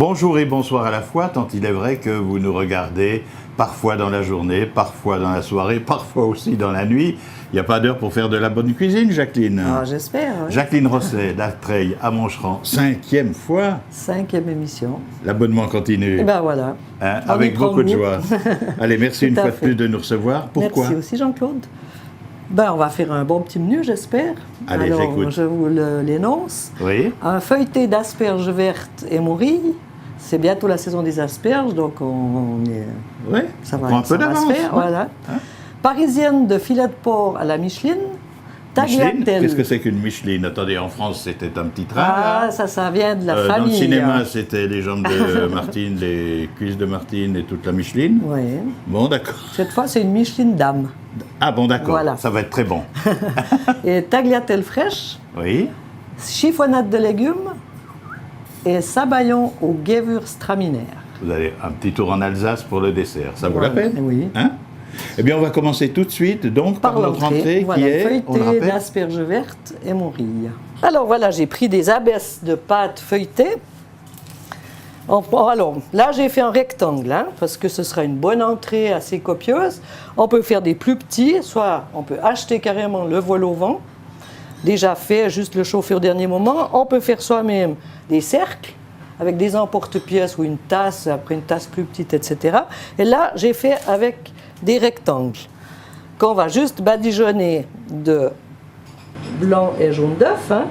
Bonjour et bonsoir à la fois, tant il est vrai que vous nous regardez parfois dans la journée, parfois dans la soirée, parfois aussi dans la nuit. Il n'y a pas d'heure pour faire de la bonne cuisine, Jacqueline. Ah, j'espère. Oui. Jacqueline Rosset, d'Artreil à Moncheran, 5e fois. 5e émission. L'abonnement continue. Et ben voilà. Hein, avec beaucoup de joie. Allez, merci une fois de plus de nous recevoir. Pourquoi? Merci aussi, Jean-Claude. Ben, on va faire un bon petit menu, j'espère. Allez, alors, j'écoute. je vous l'énonce. Oui. Un feuilleté d'asperges vertes et morilles. C'est bientôt la saison des asperges, donc on est... Oui, ça prend un peu va se d'avance. faire, voilà. Hein? Parisienne de filet de porc à la Micheline. Micheline, Tagliatelle. qu'est-ce que c'est qu'une Micheline? Attendez, en France, c'était un petit train. Ah, là. ça vient de la Dans famille. le cinéma, hein. c'était les jambes de Martine, les cuisses de Martine et toute la Micheline. Oui. Bon, d'accord. Cette fois, c'est une Micheline dame. Ah bon, d'accord. Voilà. Ça va être très bon. Et tagliatelle fraîche, Oui. chiffonnade de légumes et sabayon au Gewürztraminer. Vous allez un petit tour en Alsace pour le dessert. Ça vaut la Voilà, peine? oui. Hein? Eh bien, on va commencer tout de suite donc par notre entrée voilà, qui est, on le feuilleté rappelle, d'asperges vertes et morilles. Alors voilà, j'ai pris des abaisses de pâte feuilletée. Alors là, j'ai fait un rectangle, hein, parce que ce sera une bonne entrée assez copieuse. On peut faire des plus petits, soit on peut acheter carrément le vol au vent, déjà fait, juste le chauffer au dernier moment. On peut faire soi-même des cercles avec des emporte-pièces ou une tasse, après une tasse plus petite, etc. Et là, j'ai fait avec des rectangles qu'on va juste badigeonner de blanc et jaune d'œuf. Hein.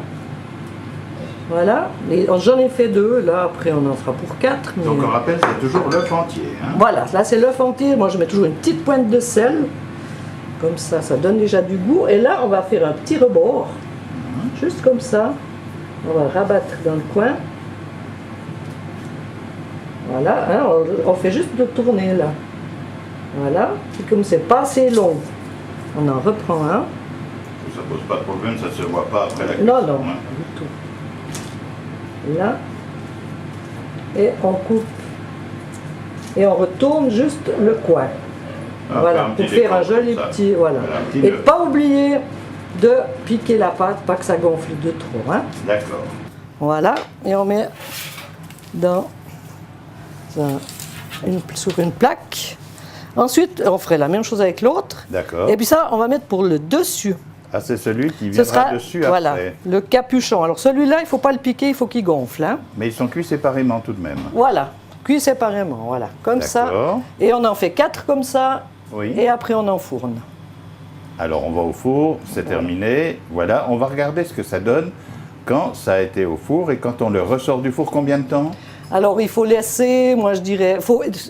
Voilà. J'en ai fait 2, là après on en fera pour 4. Mais... donc on rappelle, c'est toujours l'œuf entier. Hein? Voilà, là c'est l'œuf entier. Moi je mets toujours une petite pointe de sel. Comme ça donne déjà du goût. Et là on va faire un petit rebord. Juste comme ça. On va rabattre dans le coin. Voilà, hein, on fait juste de tourner là. Voilà, et comme c'est pas assez long, on en reprend un. Ça pose pas de problème, ça se voit pas après la cuisson. Non, non, Hein? du tout. Là, et on coupe. Et on retourne juste le coin. Ah, voilà, un pour petit faire un décor, joli comme ça. petit. Voilà. Un petit Et nœud. pas oublier de piquer la pâte, pas que ça gonfle de trop. Hein. D'accord. Voilà, et on met dans sur une plaque. Ensuite, on ferait la même chose avec l'autre. D'accord. Et puis ça, on va mettre pour le dessus. Ah, c'est celui qui Ce viendra sera dessus voilà, après. le capuchon. Alors celui-là, il ne faut pas le piquer, il faut qu'il gonfle. Hein. Mais ils sont cuits séparément tout de même. Voilà, cuit séparément, voilà, comme ça. D'accord. Et on en fait 4 comme ça, Oui. et après on enfourne. Alors on va au four, c'est terminé. Voilà, on va regarder ce que ça donne quand ça a été au four et quand on le ressort du four, combien de temps? Alors il faut laisser, moi je dirais,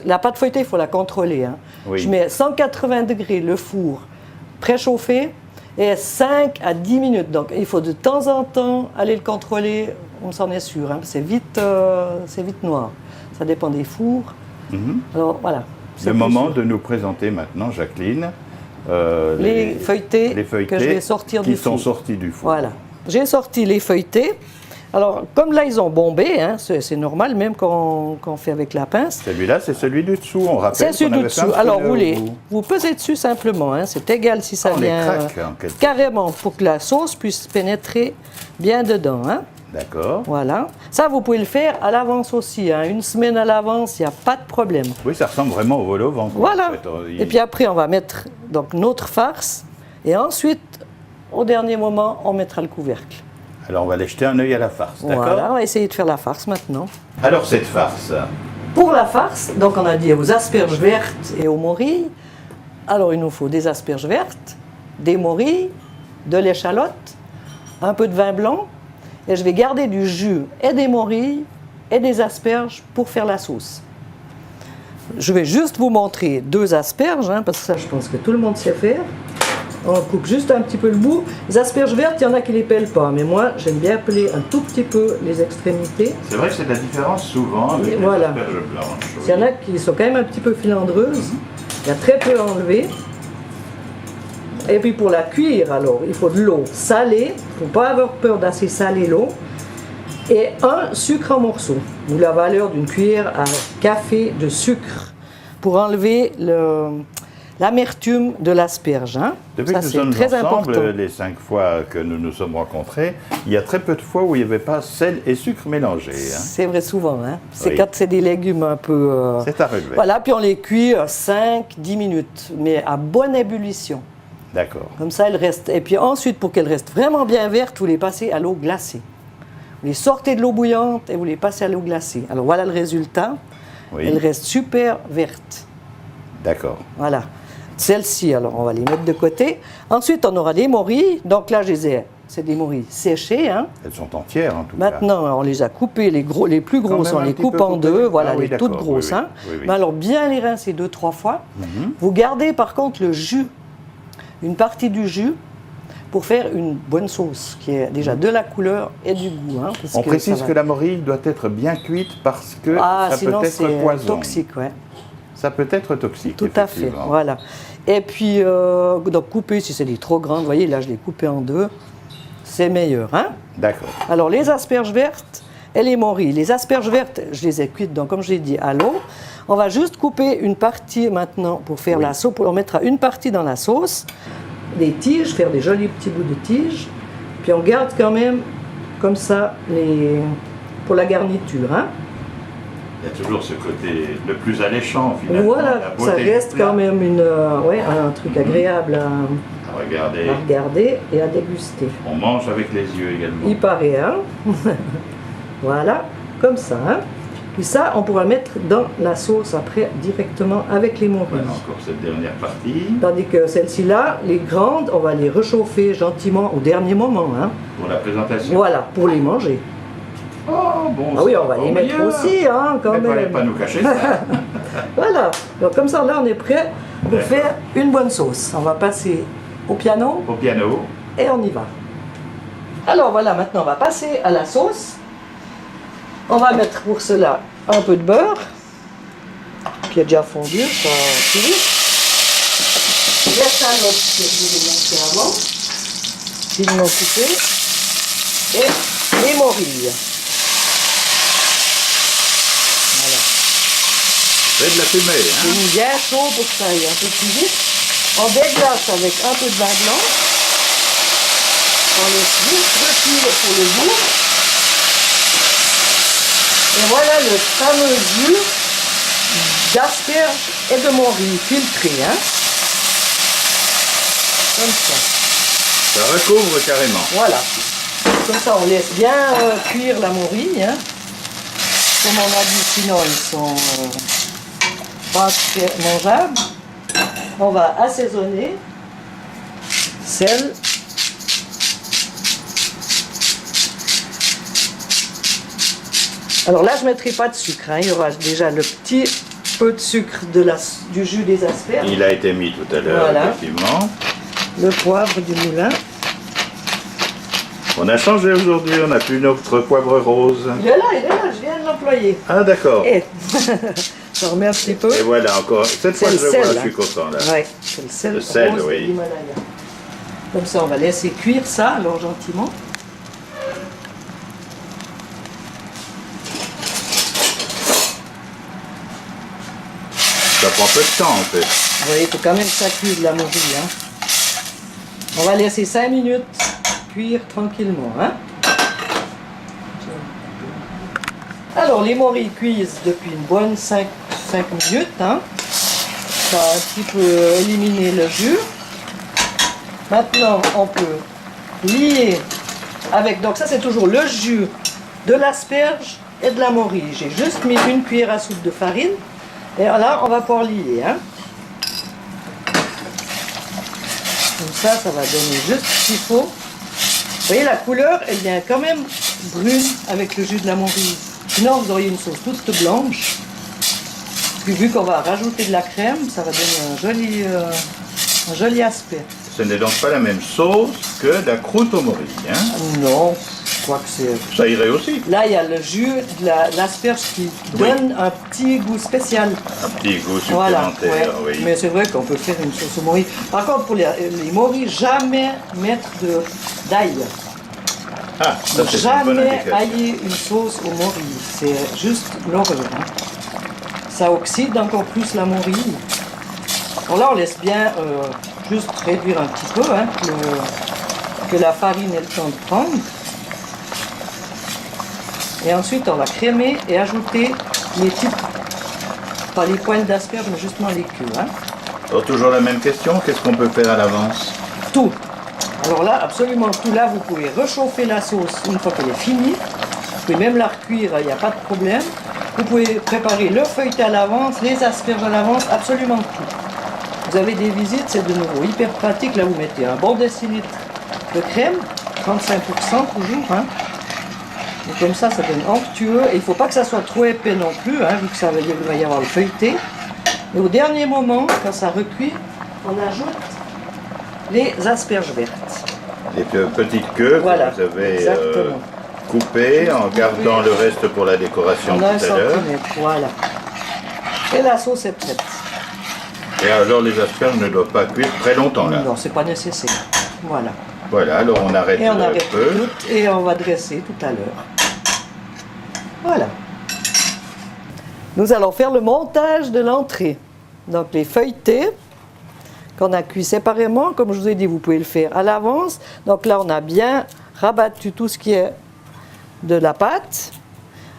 la pâte feuilletée, il faut la contrôler. Hein. Oui. Je mets 180 degrés le four préchauffé et 5 à 10 minutes. Donc il faut de temps en temps aller le contrôler, on s'en est sûr. Hein. C'est vite noir. Ça dépend des fours. Alors voilà. c'est Le plus moment sûr. de nous présenter maintenant, Jacqueline, Les feuilletés que je vais sortir qui du sont four. sortis du four. Voilà. J'ai sorti les feuilletés. Alors, comme là, ils ont bombé, hein, c'est normal, même quand on fait avec la pince. Celui-là, c'est celui du dessous, on rappelle. C'est celui qu'on du avait fait un dessous. Alors, spoiler vous pesez dessus simplement. Hein, c'est égal si ça on les vient craque, en quelque sorte. carrément pour que la sauce puisse pénétrer bien dedans. Hein. D'accord. Voilà. Ça, vous pouvez le faire à l'avance aussi. Hein. Une semaine à l'avance, il n'y a pas de problème. Oui, ça ressemble vraiment au vol au vent. quoi, Voilà. en fait. Et puis après, on va mettre donc notre farce. Et ensuite, au dernier moment, on mettra le couvercle. Alors, on va aller jeter un œil à la farce, d'accord? Voilà, on va essayer de faire la farce maintenant. Alors, cette farce, Pour la farce, donc on a dit aux asperges vertes et aux morilles. Alors il nous faut des asperges vertes, des morilles, de l'échalote, un peu de vin blanc. Et je vais garder du jus et des morilles et des asperges pour faire la sauce. Je vais juste vous montrer 2 asperges, hein, parce que ça je pense que tout le monde sait faire. On coupe juste un petit peu le bout. Les asperges vertes, il y en a qui ne les pèlent pas, mais moi j'aime bien peler un tout petit peu les extrémités. c'est vrai que c'est la différence souvent avec Et les voilà. asperges blanches. Il y en a qui sont quand même un petit peu filandreuses. Il y a très peu à enlever. Et puis pour la cuire, alors, il faut de l'eau salée. Il ne faut pas avoir peur d'assez saler l'eau. Et un sucre en morceaux, ou la valeur d'une cuillère à café de sucre, pour enlever l'amertume de l'asperge. Hein. Depuis Ça, que nous c'est sommes très ensemble, important. les 5 fois que nous nous sommes rencontrés, il y a très peu de fois où il n'y avait pas sel et sucre mélangés. Hein. C'est vrai souvent. Hein. C'est Oui. quand c'est des légumes un peu... C'est à relever. Voilà, puis on les cuit 5-10 minutes, mais à bonne ébullition. D'accord. Comme ça, elles restent. Et puis ensuite, pour qu'elles restent vraiment bien vertes, vous les passez à l'eau glacée. Vous les sortez de l'eau bouillante et vous les passez à l'eau glacée. Alors voilà le résultat. Oui. Elles restent super vertes. D'accord. Voilà. Celles-ci, alors on va les mettre de côté. Ensuite, on aura des morilles. Donc là, c'est des morilles séchées. Hein. Elles sont entières en tout cas. Maintenant, on les a coupées. Les plus Quand grosses, même on un les petit coupe peu en coupées. deux. Voilà, Ah oui, les toutes d'accord, grosses. oui, Hein. oui, oui. Mais alors, bien les rincer 2-3 fois. Vous gardez par contre le jus, une partie du jus, pour faire une bonne sauce, qui est déjà de la couleur et du goût. Hein, parce On précise ça va- que la morille doit être bien cuite parce que Ah, ça sinon peut être c'est poison. toxique, ouais. Ça peut être toxique, Tout à fait, effectivement. voilà. Et puis, donc couper, si c'est des trop grandes, vous voyez, là je l'ai coupé en deux, c'est meilleur. Hein. D'accord. Alors les asperges vertes et les morilles. Les asperges vertes, je les ai cuites, donc comme je l'ai dit, à l'eau. On va juste couper une partie maintenant pour faire la sauce, on mettra une partie dans la sauce, des tiges, faire des jolis petits bouts de tiges, puis on garde quand même comme ça pour la garniture. Hein. Il y a toujours ce côté le plus alléchant, finalement. Voilà, la beauté ça du reste plat. quand même un truc agréable Regardez, à regarder et à déguster. on mange avec les yeux également. Il paraît, hein. Voilà, comme ça. Hein. Puis ça, on pourra mettre dans la sauce après directement avec les morilles. Voilà encore cette dernière partie Tandis que celles-ci-là, les grandes, on va les réchauffer gentiment au dernier moment. Hein. pour la présentation. Voilà, pour les manger. Oh, bon, Ah oui, c'est on va les encore mettre meilleur. aussi, hein, quand Mais fallait même. pas nous cacher ça. Voilà, donc comme ça, là, on est prêt pour faire une bonne sauce. On va passer au piano Au piano. et on y va. Alors voilà, maintenant, on va passer à la sauce. On va mettre pour cela un peu de beurre, qui est déjà fondu, ça cuit. Les salopes que je vous ai montrées avant, finement coupées, et les morilles. Voilà. C'est de la fumée, hein. C'est bien chaud pour que ça aille un peu plus vite. On déglace avec un peu de vin blanc. On laisse juste recuire pour le goût. Et voilà le fameux jus d'asperges et de morilles filtré. Hein. Comme ça. Ça recouvre carrément. Voilà. Comme ça, on laisse bien cuire la morille. Hein. Comme on a dit, sinon ils sont pas très mangeables. On va assaisonner. Sel. Alors là, je ne mettrai pas de sucre. Hein. Il y aura déjà le petit peu de sucre du jus des asperges. Il a été mis tout à l'heure, Voilà. effectivement. Le poivre du moulin. On a changé aujourd'hui, on n'a plus notre poivre rose. Il est là, je viens de l'employer. Ah, d'accord. Et je remets un petit peu. Et voilà, encore. Cette fois, C'est je le vois, sel, je hein. suis content, là. Ouais, c'est le sel, Le sel, rose oui. de l'Himalaya. Comme ça, on va laisser cuire ça, alors gentiment. Ça prend peu de temps, en fait. Vous voyez, il faut quand même que ça cuise la morille. Hein. On va laisser 5 minutes cuire tranquillement. Hein. Alors, les morilles cuisent depuis une bonne 5 minutes. Hein. Ça a un petit peu éliminé le jus. Maintenant, on peut lier avec... Donc ça, c'est toujours le jus de l'asperge et de la morille. J'ai juste mis une cuillère à soupe de farine. Et là, on va pouvoir lier. Hein. Comme ça, ça va donner juste ce qu'il faut. Vous voyez, la couleur, elle vient quand même brune avec le jus de la morille. Sinon, vous auriez une sauce toute blanche. Puis vu qu'on va rajouter de la crème, ça va donner un joli aspect. Ce n'est donc pas la même sauce que la croûte aux morilles, hein. Non, je crois que c'est... Ça irait aussi. Là, il y a le jus de l'asperge qui donne un petit goût spécial. Un petit goût Voilà, supplémentaire, ouais. oui. Mais c'est vrai qu'on peut faire une sauce aux morilles. Par contre, pour les morilles, jamais mettre d'ail. Ah, ça c'est une bonne Jamais indication. hailler une sauce aux morilles. C'est juste l'horreur. Hein. Ça oxyde encore plus la morille. Bon, là, on laisse bien juste réduire un petit peu, hein, que la farine ait le temps de prendre. Et ensuite, on va crémer et ajouter les petites, pas les poils d'asperges, mais justement les queues. Hein. Alors, toujours la même question, qu'est-ce qu'on peut faire à l'avance? Tout. Alors là, absolument tout. Là, vous pouvez réchauffer la sauce une fois qu'elle est finie. Vous pouvez même la recuire, il n'y a pas de problème. Vous pouvez préparer le feuilleté à l'avance, les asperges à l'avance, absolument tout. Vous avez des visites, c'est de nouveau hyper pratique. Là, vous mettez un bon décilitre de crème, 35% toujours. Hein. Et comme ça donne onctueux. Et il ne faut pas que ça soit trop épais non plus, hein, vu que il va y avoir le feuilleté. Et au dernier moment, quand ça recuit, on ajoute les asperges vertes. Les petites queues Voilà, que vous avez coupées en gardant le reste pour la décoration tout à l'heure. Voilà. Et la sauce est prête. Et alors les asperges ne doivent pas cuire très longtemps là. Non, c'est pas nécessaire. Voilà. Voilà, alors on arrête Et on arrête le feu. tout et on va dresser tout à l'heure. Voilà. Nous allons faire le montage de l'entrée. Donc les feuilletés qu'on a cuits séparément, comme je vous ai dit, vous pouvez le faire à l'avance. Donc là, on a bien rabattu tout ce qui est de la pâte.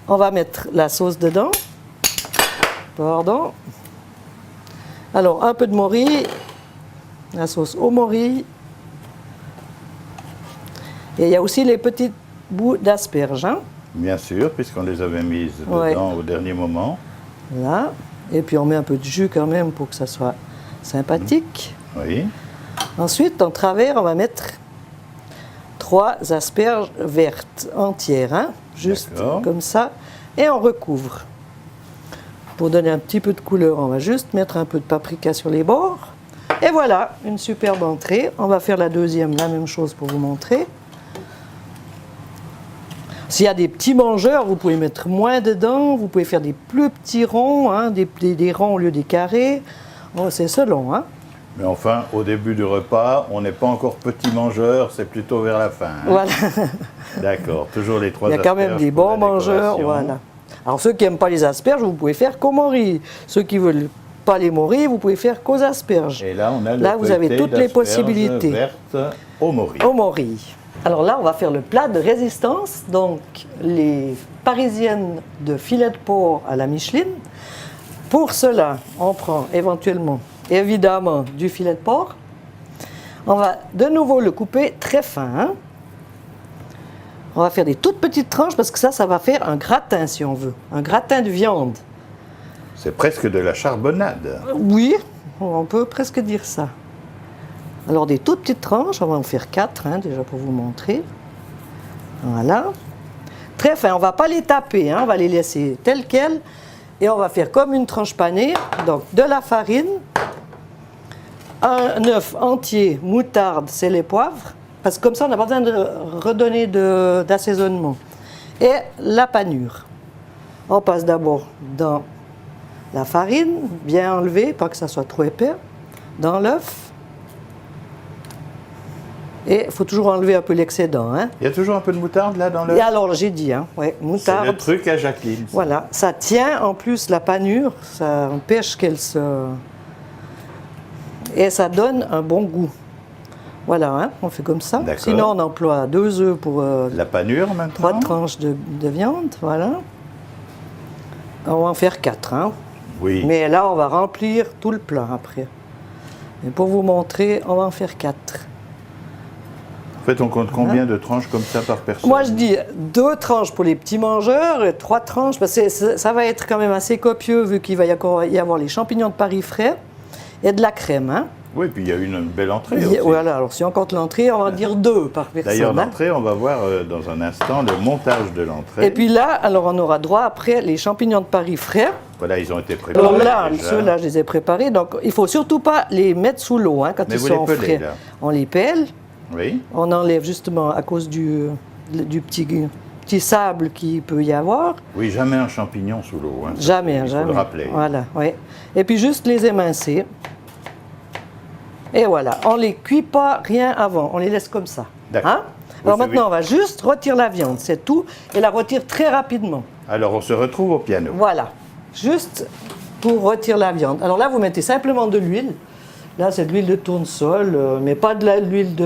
On va mettre la sauce dedans. Pardon. Alors, un peu de morille, la sauce au morille. Et il y a aussi les petits bouts d'asperges. Hein. Bien sûr, puisqu'on les avait mises dedans au dernier moment. Là. Et puis on met un peu de jus quand même pour que ça soit sympathique. Oui. Ensuite, en travers, on va mettre 3 asperges vertes entières, hein, juste comme ça. Et on recouvre. Pour donner un petit peu de couleur, on va juste mettre un peu de paprika sur les bords. Et voilà, une superbe entrée. On va faire la deuxième, la même chose pour vous montrer. S'il y a des petits mangeurs, vous pouvez mettre moins dedans. Vous pouvez faire des plus petits ronds, hein, des ronds au lieu des carrés. Bon, c'est selon. Hein. Mais enfin, au début du repas, on n'est pas encore petit mangeur, c'est plutôt vers la fin. Hein. Voilà. D'accord, toujours les 3 asperges. Il y a quand même des bons mangeurs. Voilà. Alors ceux qui n'aiment pas les asperges, vous pouvez faire qu'au morilles. Ceux qui ne veulent pas les morilles, vous pouvez faire qu'aux asperges. Et là, on a là, vous avez toutes les possibilités. Vertes au morilles. Au morilles. Alors là, on va faire le plat de résistance, donc les parisiennes de filet de porc à la Micheline. Pour cela, on prend évidemment, du filet de porc. On va de nouveau le couper très fin. Hein. On va faire des toutes petites tranches parce que ça va faire un gratin si on veut, un gratin de viande. C'est presque de la charbonnade. Oui, on peut presque dire ça. Alors des toutes petites tranches, on va en faire 4 hein, déjà pour vous montrer. Voilà. Très fin, on ne va pas les taper, hein, on va les laisser telles quelles. Et on va faire comme une tranche panée, donc de la farine, un œuf entier, moutarde, sel et poivre, parce que comme ça on n'a pas besoin de redonner d'assaisonnement. Et la panure. On passe d'abord dans la farine, bien enlevée, pas que ça soit trop épais, dans l'œuf. Et il faut toujours enlever un peu l'excédent. Hein. Il y a toujours un peu de moutarde là dans le... Et alors j'ai dit, hein, ouais, moutarde. C'est le truc à Jacqueline. Ça. Voilà, ça tient en plus la panure, ça empêche qu'elle se... Et ça donne un bon goût. Voilà, hein, on fait comme ça. Sinon on emploie 2 œufs pour... la panure maintenant. 3 tranches de viande, voilà. On va en faire 4, hein. Oui. Mais là on va remplir tout le plat après. Et pour vous montrer, on va en faire 4. En fait, on compte combien de tranches comme ça par personne? Moi, je dis 2 tranches pour les petits mangeurs et 3 tranches, parce que ça va être quand même assez copieux, vu qu'il va y avoir les champignons de Paris frais et de la crème. Hein. Oui, puis il y a une belle entrée aussi. Voilà, alors si on compte l'entrée, on va dire 2 par personne. D'ailleurs, l'entrée, on va voir dans un instant le montage de l'entrée. Et puis là, alors on aura droit après les champignons de Paris frais. Voilà, ils ont été préparés. Alors là, ceux-là, je les ai préparés, donc il ne faut surtout pas les mettre sous l'eau hein, quand ils sont frais. Là. On les pèle. Oui. On enlève justement à cause du petit sable qu'il peut y avoir. Oui, jamais un champignon sous l'eau. Hein, jamais. Il faut le rappeler. Voilà, oui. Et puis juste les émincer. Et voilà, on ne les cuit pas rien avant, on les laisse comme ça. D'accord. Hein? Alors maintenant, on va juste retirer la viande, c'est tout, et la retire très rapidement. Alors on se retrouve au piano. Voilà, juste pour retirer la viande. Alors là, vous mettez simplement de l'huile. Là, c'est de l'huile de tournesol, mais pas de l'huile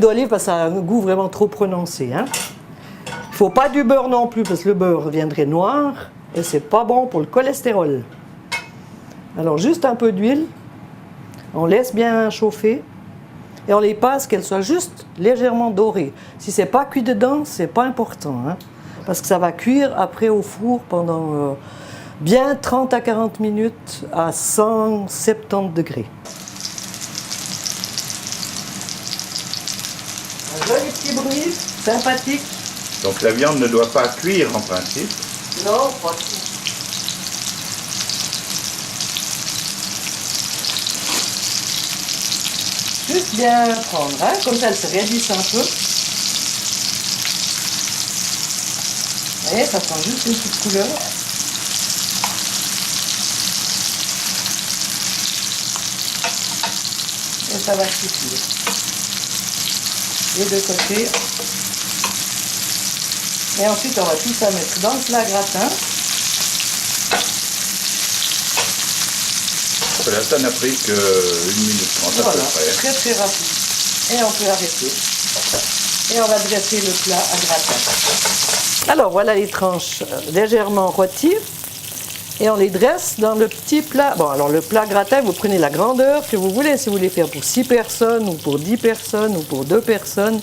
d'olive parce que ça a un goût vraiment trop prononcé. Hein. Il ne faut pas du beurre non plus parce que le beurre viendrait noir et c'est pas bon pour le cholestérol. Alors, juste un peu d'huile, on laisse bien chauffer et on les passe qu'elles soient juste légèrement dorées. Si c'est pas cuit dedans, c'est pas important, hein, parce que ça va cuire après au four pendant bien 30 à 40 minutes à 170 degrés. Un joli petit bruit, sympathique. Donc la viande ne doit pas cuire en principe. Non, pas tout. Juste bien prendre, hein, comme ça elle se raidisse un peu. Vous voyez, ça prend juste une petite couleur. Et ça va suffire. Les deux côtés. Et ensuite, on va tout ça mettre dans le plat gratin. Voilà, ça n'a pris que 1 minute 30 à Voilà, peu près. très très rapide. Et on peut arrêter. Et on va dresser le plat à gratin. Alors voilà les tranches légèrement rôties. Et on les dresse dans le petit plat. Bon, alors le plat gratin, vous prenez la grandeur que vous voulez. Si vous voulez faire pour 6 personnes, ou pour 10 personnes, ou pour 2 personnes.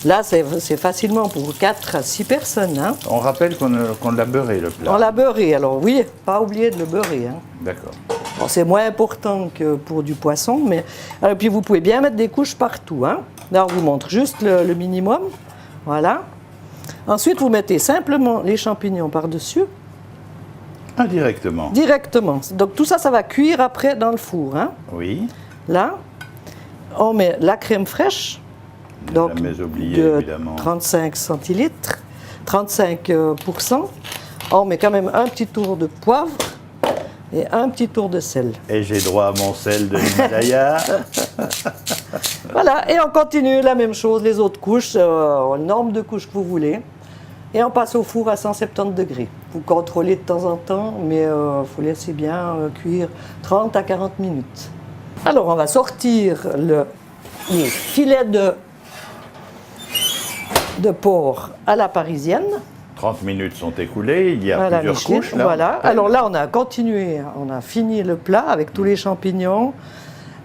Là, c'est facilement pour 4 à 6 personnes. Hein. On rappelle qu'on l'a beurré le plat. On l'a beurré. Alors oui, pas oublier de le beurrer. Hein. D'accord. Bon, c'est moins important que pour du poisson, mais alors, puis vous pouvez bien mettre des couches partout. Hein. Là, on vous montre juste le minimum. Voilà. Ensuite, vous mettez simplement les champignons par-dessus. Indirectement. Directement. Donc tout ça, ça va cuire après dans le four. Hein. Oui. Là, on met la crème fraîche. Donc jamais oublié, de évidemment. 35 centilitres, 35%. On met quand même un petit tour de poivre et un petit tour de sel. Et j'ai droit à mon sel de l'Himalaya. Voilà, et on continue la même chose, les autres couches, le nombre de couches que vous voulez. Et on passe au four à 170 degrés. Vous contrôlez de temps en temps, mais il faut laisser bien cuire 30 à 40 minutes. Alors, on va sortir les filets de porc à la parisienne. 30 minutes sont écoulées, il y a Voilà, plusieurs Micheline, couches là. voilà. Alors là, on a continué, on a fini le plat avec tous les champignons,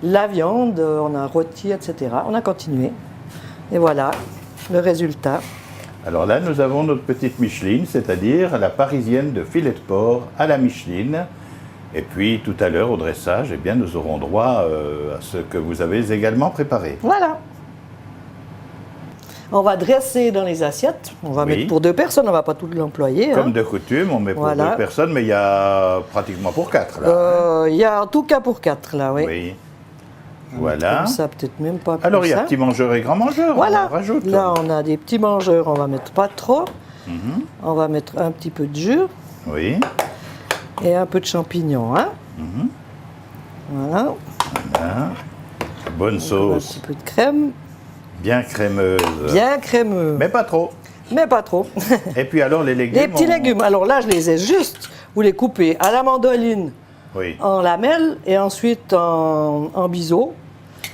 la viande, on a rôti, etc. On a continué. Et voilà le résultat. Alors là, nous avons notre petite Micheline, c'est-à-dire la parisienne de filet de porc à la Micheline. Et puis tout à l'heure, au dressage, eh bien, nous aurons droit à ce que vous avez également préparé. Voilà. On va dresser dans les assiettes. On va Oui. mettre pour 2 personnes, on ne va pas tout l'employer. Comme hein. de coutume, on met pour Voilà. 2 personnes, mais il y a pratiquement pour 4 là. Il y a en tout cas pour 4 là, oui. Oui. Voilà. Comme ça, peut-être même pas plus. Alors il y a hein. petit mangeur et grand mangeur, Voilà. on rajoute. Là, on a des petits mangeurs, on va mettre pas trop. On va mettre un petit peu de jus Oui. et un peu de champignons. Hein. Voilà. Voilà. Bonne Un sauce, petit peu de crème. bien crémeuse. Bien crémeux. Mais pas trop. Mais pas trop. Et puis alors les légumes. Les petits légumes. Alors là, je les ai juste. Vous les coupez à la mandoline, Oui. en lamelles et ensuite en biseaux.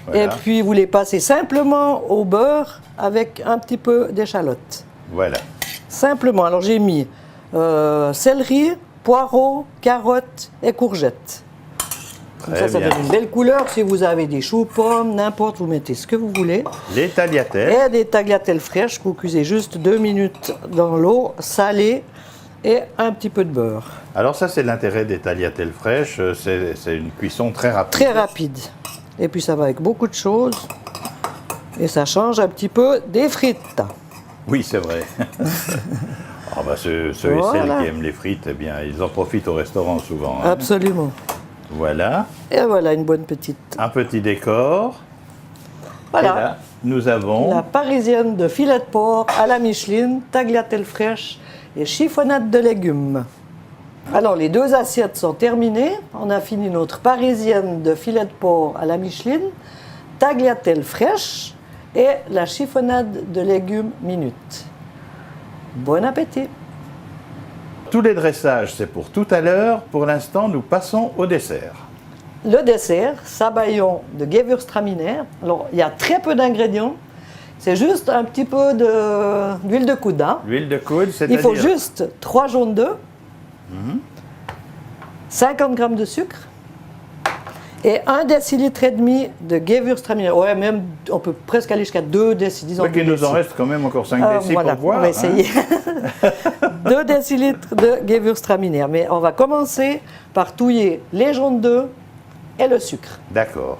Voilà. Et puis vous les passez simplement au beurre avec un petit peu d'échalote. Voilà. Simplement. Alors j'ai mis céleri, poireaux, carottes et courgettes. Comme Très ça bien. donne une belle couleur. Si vous avez des choux pommes, n'importe, vous mettez ce que vous voulez. Les tagliatelles. Et des tagliatelles fraîches que vous cuisez juste 2 minutes dans l'eau, salée et un petit peu de beurre. Alors ça c'est l'intérêt des tagliatelles fraîches, c'est une cuisson très rapide. Très rapide. Et puis ça va avec beaucoup de choses. Et ça change un petit peu des frites. Oui, c'est vrai. Ah bah, ceux et Voilà. celles qui aiment les frites, eh bien, ils en profitent au restaurant souvent. hein. Absolument. Voilà, Et voilà une bonne petite. un petit décor. Voilà. Et là, nous avons La parisienne de filet de porc à la Micheline, tagliatelle fraîche et chiffonnade de légumes. Alors, les 2 assiettes sont terminées. On a fini notre parisienne de filet de porc à la Micheline, tagliatelle fraîche et la chiffonnade de légumes minute. Bon appétit! tous les dressages, c'est pour tout à l'heure. Pour l'instant, nous passons au dessert. le dessert, sabayon de Gewürztraminer. Alors, il y a très peu d'ingrédients. C'est juste un petit peu d'huile de coude. Hein. L'huile de coude, c'est-à-dire... Il faut juste 3 jaunes d'œufs, 50 g de sucre et 1,5 décilitre de Gewürztraminer. Ouais, même, on peut presque aller jusqu'à 2 décilitres. Oui, qu'il nous en reste quand même encore 5 décilitres voilà, pour boire. on va essayer. 2 décilitres de Gewürztraminer. Mais on va commencer par touiller les jaunes d'œufs et le sucre. D'accord.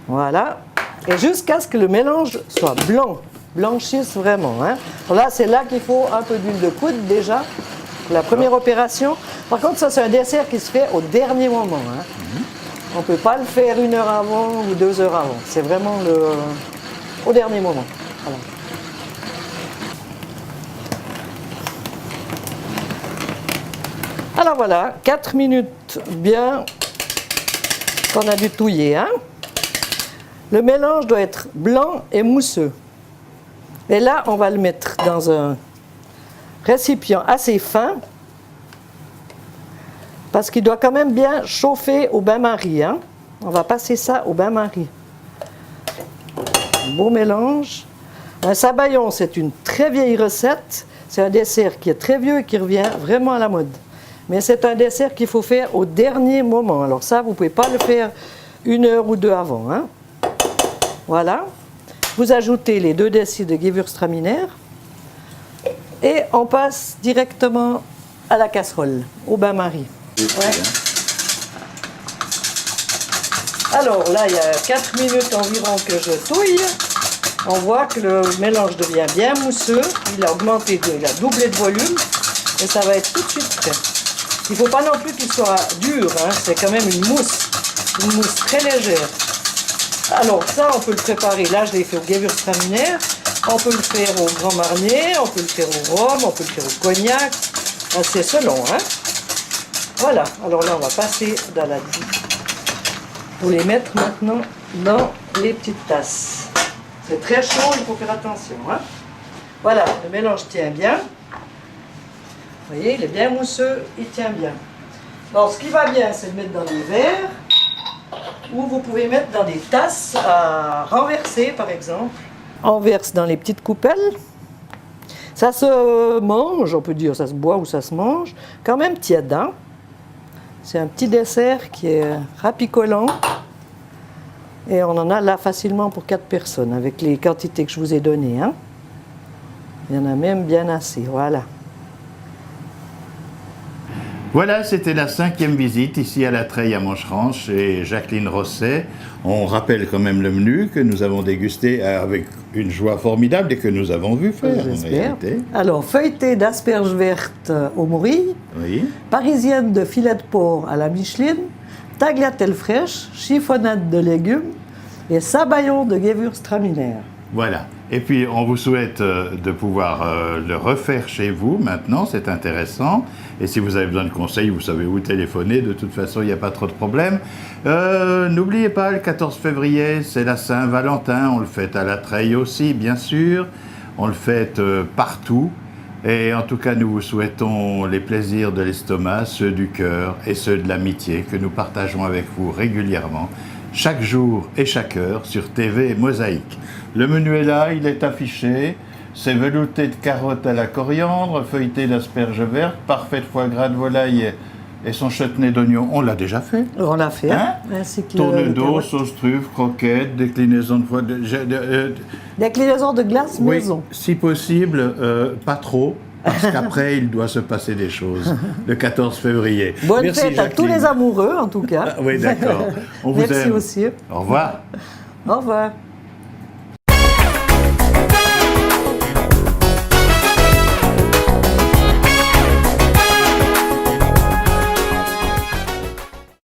Voilà. Et jusqu'à ce que le mélange soit blanc, blanchisse vraiment. Hein. Là, c'est là qu'il faut un peu d'huile de coude déjà, pour la première opération. Par contre, ça, c'est un dessert qui se fait au dernier moment. Hein. On ne peut pas le faire 1 heure avant ou 2 heures avant. C'est vraiment au dernier moment. Voilà. Alors voilà, 4 minutes bien qu'on a dû touiller. Hein. Le mélange doit être blanc et mousseux. Et là, on va le mettre dans un récipient assez fin, parce qu'il doit quand même bien chauffer au bain-marie. Hein. On va passer ça au bain-marie. Un beau mélange. Un sabayon, c'est une très vieille recette. C'est un dessert qui est très vieux et qui revient vraiment à la mode. Mais c'est un dessert qu'il faut faire au dernier moment. Alors ça, vous ne pouvez pas le faire 1 heure ou 2 avant. Hein. Voilà. Vous ajoutez les 2 décilitres de Gewürztraminer et on passe directement à la casserole, au bain-marie. Ouais. Alors là, il y a 4 minutes environ que je touille. On voit que le mélange devient bien mousseux. Il a augmenté, il a doublé de volume et ça va être tout de suite prêt. Il ne faut pas non plus qu'il soit dur, hein. C'est quand même une mousse très légère. Alors ça, on peut le préparer. Là, je l'ai fait au Gewürztraminer. On peut le faire au Grand Marnier, on peut le faire au rhum, on peut le faire au cognac. C'est selon, hein. Voilà. Alors là, on va passer dans la... Pour les mettre maintenant dans les petites tasses. C'est très chaud, il faut faire attention, hein. Voilà, le mélange tient bien. Vous voyez, il est bien mousseux, il tient bien. Alors, ce qui va bien, c'est de mettre dans des verres. Ou vous pouvez mettre dans des tasses à renverser, par exemple. On verse dans les petites coupelles. Ça se mange, on peut dire, ça se boit ou ça se mange. Quand même tiède, hein. C'est un petit dessert qui est rapicolant. Et on en a là facilement pour 4 personnes, avec les quantités que je vous ai données. Hein. Il y en a même bien assez, voilà. Voilà, c'était la 5e visite ici à la Treille à Moncheron chez Jacqueline Rosset. On rappelle quand même le menu que nous avons dégusté avec une joie formidable et que nous avons vu faire en réalité. Alors, feuilleté d'asperges vertes aux morilles, Oui. parisienne de filet de porc à la Micheline, tagliatelle fraîche, chiffonnade de légumes et sabayon de Gewürztraminer. Voilà. Et puis, on vous souhaite de pouvoir le refaire chez vous maintenant, c'est intéressant. Et si vous avez besoin de conseils, vous savez où téléphoner. De toute façon, il n'y a pas trop de problème. N'oubliez pas, le 14 février, c'est la Saint-Valentin. On le fête à la Treille aussi, bien sûr. On le fête partout. Et en tout cas, nous vous souhaitons les plaisirs de l'estomac, ceux du cœur et ceux de l'amitié que nous partageons avec vous régulièrement, chaque jour et chaque heure sur TV Mosaïque. Le menu est là, il est affiché. C'est velouté de carottes à la coriandre, feuilleté d'asperges vertes, parfait de foie gras de volaille et son chutney d'oignon. On l'a déjà fait. On l'a fait. Hein? Ainsi que Tourne le d'eau, carotte. sauce truffe, croquettes, déclinaison de foie Déclinaison de glace oui, maison. si possible, pas trop, parce qu'après, il doit se passer des choses. Le 14 février. Bonne Merci, fête à tous Jacqueline. les amoureux, en tout cas. Ah, oui, d'accord. On vous Merci aime. aussi. Au revoir. Au revoir.